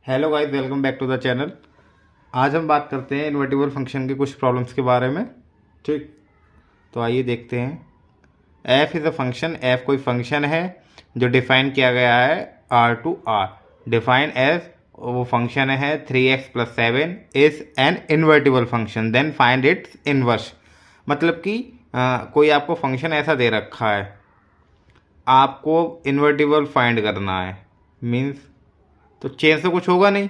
Hello guys, welcome back to the channel. आज हम बात करते हैं इन्वर्टिबल फंक्शन के कुछ प्रॉब्लम्स के बारे में। ठीक, तो आइए देखते हैं। F is a function. F कोई फंक्शन है जो डिफाइन किया गया है R to R. Define as वो फंक्शन है 3x+7 is an invertible function, then find its inverse. मतलब कि कोई आपको फंक्शन ऐसा दे रखा है, आपको इन्वर्टिबल फाइंड करना है। मीन्स तो चेंज तो कुछ होगा नहीं,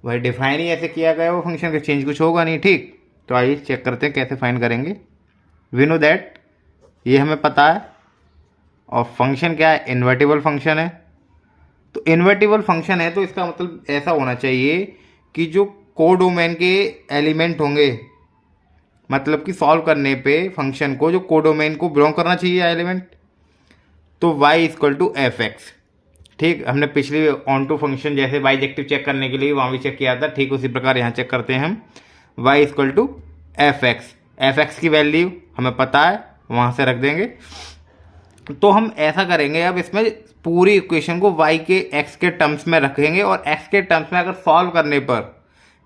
भाई डिफाइन ही ऐसे किया गया वो फंक्शन का, चेंज कुछ होगा नहीं। ठीक, तो आइए चेक करते हैं कैसे फाइंड करेंगे। वी नो दैट, ये हमें पता है। और फंक्शन क्या है? इन्वर्टिबल फंक्शन है। तो इन्वर्टिबल फंक्शन है तो इसका मतलब ऐसा होना चाहिए कि जो कोडोमेन के एलिमेंट होंगे, मतलब कि सॉल्व करने पे फंक्शन को जो कोडोमेन को बिलोंग करना चाहिए एलिमेंट, तो y equal to F X. ठीक, हमने पिछली ऑन टू फंक्शन जैसे बाइजेक्टिव चेक करने के लिए वहाँ भी चेक किया था, ठीक उसी प्रकार यहाँ चेक करते हैं हम। y equal to F X. F X की वैल्यू हमें पता है, वहाँ से रख देंगे। तो हम ऐसा करेंगे, अब इसमें पूरी इक्वेशन को y के x के टर्म्स में रखेंगे और x के टर्म्स में अगर सॉल्व करने पर,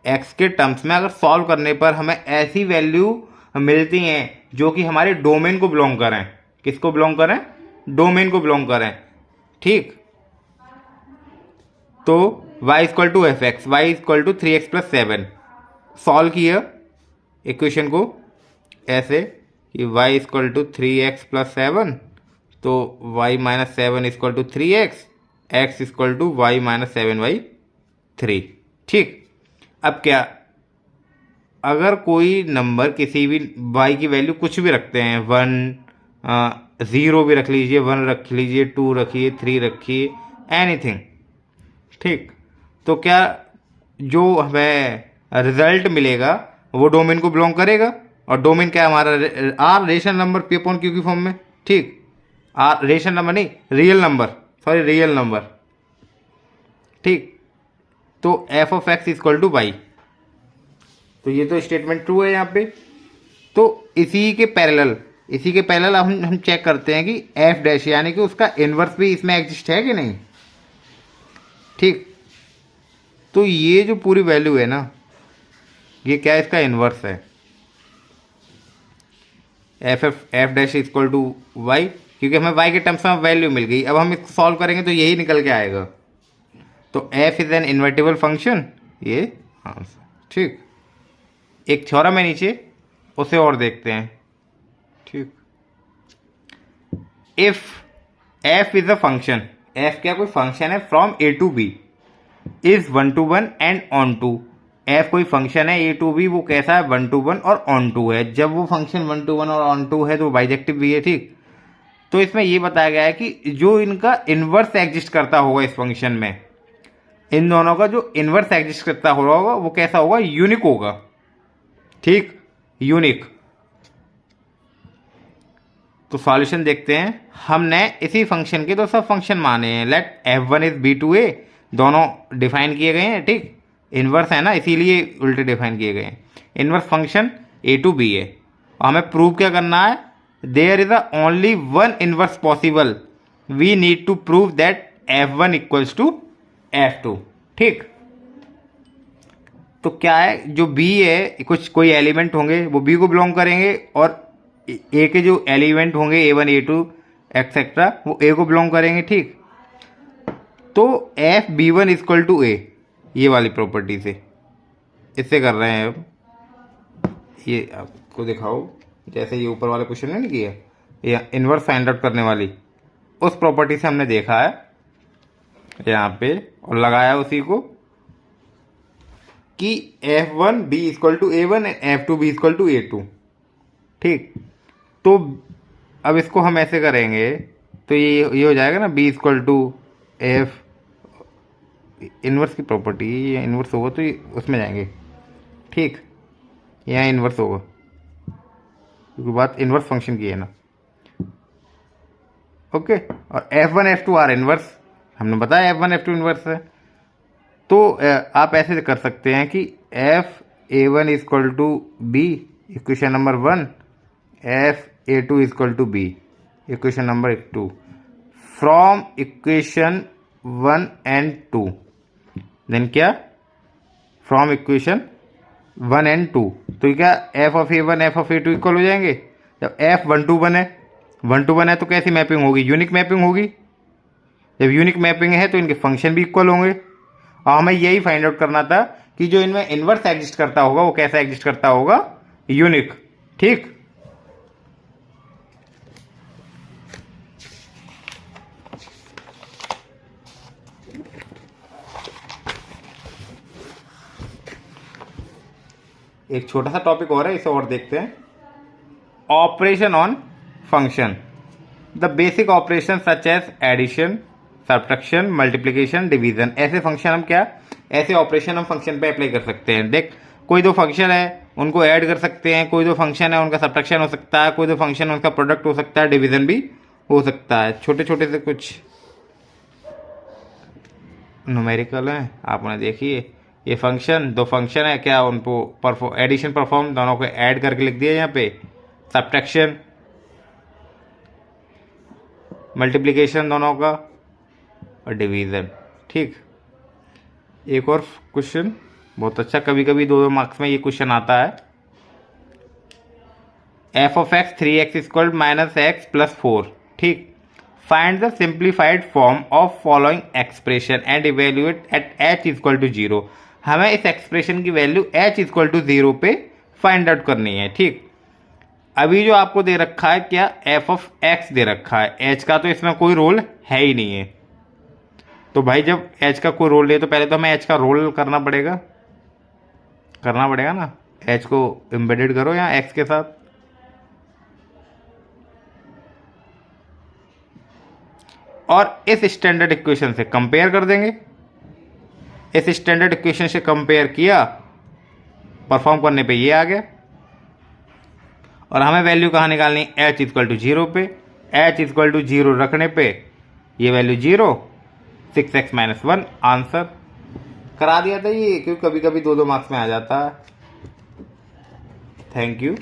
x के टर्म्स में अगर सॉल्व करने पर हमें ऐसी वैल्यू मिलती हैं जो कि हमारे डोमेन को बिलोंग करें। किसको बिलोंग करें? डोमेन को बिलोंग करें। ठीक, तो y equal to F X, Y equal to 3x+7। Solve किया इक्वेशन को ऐसे कि y इक्वल टू 3x+7, तो y minus 7 equal to 3x, x equal to y minus 7/3। ठीक, अब क्या, अगर कोई नंबर किसी भी y की वैल्यू कुछ भी रखते हैं, 1 0 भी रख लीजिए, 1 रख लीजिए, 2 रखिए, 3 रखिए, एनीथिंग। ठीक, तो क्या जो हमें रिजल्ट मिलेगा वो डोमेन को बिलोंग करेगा। और डोमेन क्या है हमारा? R rational number P upon Q की फॉर्म में। ठीक, आर रेशनल नंबर नहीं, real number, sorry real number. ठीक, तो F of X equal to Y. तो ये तो स्टेटमेंट ट्रू है यहाँ पे। तो इसी के पैरेलल हम चेक करते हैं कि एफ डैश यानी कि उसका इनवर्स भी इसमें एग्जिस्ट है कि नहीं। ठीक, तो ये जो पूरी वैल्यू है ना, ये क्या है? इसका इनवर्स है। F dash equal to Y, क्योंकि हमें वाई के टर्म्स में वैल्यू मिल गई। अब हम इसको सॉल्व करेंगे तो यही निकल के आएगा। तो F is an invertible function, ये आंसर। ठीक, एक थ्योरम है नीचे, उसे और देखते हैं। ठीक, if F is a function, F क्या कोई फंक्शन है from A to B, is 1 to 1 and onto. F कोई फंक्शन है ए टू बी, वो कैसा है? 1 to 1 और ऑन टू है। जब वो फंक्शन 1 to 1 और ऑन टू है तो वो बाइजेक्टिव भी है। ठीक, तो इसमें ये बताया गया है कि जो इनका इनवर्स एग्जिस्ट करता होगा इस फंक्शन में, इन दोनों का जो इनवर्स एग्जिस्ट करता होगा वो कैसा होगा? यूनिक होगा। ठीक, यूनिक। तो सॉल्यूशन देखते हैं। हमने इसी फंक्शन के तो सब फंक्शन माने हैं। लेट f1 इज b/a, दोनों डिफाइन किए गए हैं। ठीक, इनवर्स है ना, इसीलिए उल्टे डिफाइन किए गए हैं। Inverse function a to b है और हमें प्रूव क्या करना है? There is a only one inverse possible, we need to prove that f1 equals to f2। ठीक, तो क्या है, जो b है, कुछ कोई एलिमेंट होंगे वो b को बिलोंग करेंगे और ए के जो एलिमेंट होंगे A1 A2 एक्सेट्रा वो ए को बिलोंग करेंगे। ठीक, तो एफ B1 इक्वल टू ए, ये वाली प्रॉपर्टी से इससे कर रहे हैं। अब ये आपको दिखाओ, जैसे ये ऊपर वाले क्वेश्चन ने किया, ये इनवर्स फाइंड आउट करने वाली उस प्रॉपर्टी से हमने देखा है यहाँ पे और लगाया उसी को कि F1 B equal to A1 F2 B equal to A2। ठीक, तो अब इसको हम ऐसे करेंगे तो ये हो जाएगा ना, b equal to F, inverse की प्रॉपर्टी, ये इनवर्स होगा तो ये उसमें जाएंगे। ठीक, यहाँ इनवर्स होगा क्योंकि बात इनवर्स फंक्शन की है ना। ओके, और f1 f2 आर इनवर्स, हमने बताया f1 f2 इनवर्स है। तो आप ऐसे कर सकते हैं कि F A1 equal to B, equation number 1, F A2 equal to B, equation number 2, from equation 1 and 2। Then क्या, फ्रॉम इक्वेशन 1 and 2, तो क्या F of A1 F of A2 equal हो जाएंगे। जब F12 बने तो कैसी मैपिंग होगी, यूनिक मैपिंग होगी। जब यूनिक मैपिंग है तो इनके फंक्शन भी इक्वल होंगे। और हमें यही फाइंड आउट करना था कि जो इनमें इन्वर्स एग्जिस्ट करता होगा वो कैसा एग्जिस्ट करता होगा, यूनिक। ठीक, एक छोटा सा टॉपिक और है, इसे और देखते हैं। Operation on function, the basic operation such as addition, subtraction, multiplication, division. ऐसे फंक्शन हम क्या, ऐसे ऑपरेशन हम फंक्शन पे अप्लाई कर सकते हैं। देख, कोई दो फंक्शन है उनको ऐड कर सकते हैं, कोई दो फंक्शन है उनका सब्ट्रैक्शन हो सकता है, कोई दो फंक्शन है उनका प्रोडक्ट हो सकता है, डिवीजन भी हो सकता है। छोटे छोटे से कुछ न्यूमेरिकल हैं, आपने देखिए ये फंक्शन, दो फंक्शन है क्या, उनको एडिशन परफॉर्म, दोनों को ऐड करके लिख दिया यहाँ पे, सब्ट्रैक्शन, मल्टीप्लिकेशन दोनों का, और डिवीज़न। ठीक, एक और क्वेश्चन बहुत अच्छा, कभी कभी 2 मार्क्स में ये क्वेश्चन आता है। F of X 3x equal minus X plus 4। ठीक, find the simplified form of following expression and evaluate at h equal to 0। हमें इस एक्सप्रेशन की वैल्यू h इक्वल टू 0 पे फाइंड आउट करनी है। ठीक, अभी जो आपको दे रखा है क्या, एफ ऑफ एक्स दे रखा है, h का तो इसमें कोई रोल है ही नहीं है। तो भाई जब h का कोई रोल है तो पहले तो हमें h का रोल करना पड़ेगा ना। h को एम्बेडेड करो यहाँ x के साथ, और इस स्टैंडर्ड इक्वेशन से कंपेयर कर देंगे। इस स्टैंडर्ड इक्वेशन से कंपेयर किया, परफॉर्म करने पे ये आ गया। और हमें वैल्यू कहाँ निकालनी, h इक्वल टू 0 पे। h इक्वल टू 0 रखने पे ये वैल्यू 0, 6x माइनस 1 आंसर। करा दिया था ये, क्योंकि कभी कभी 2 मार्क्स में आ जाता है। Thank you.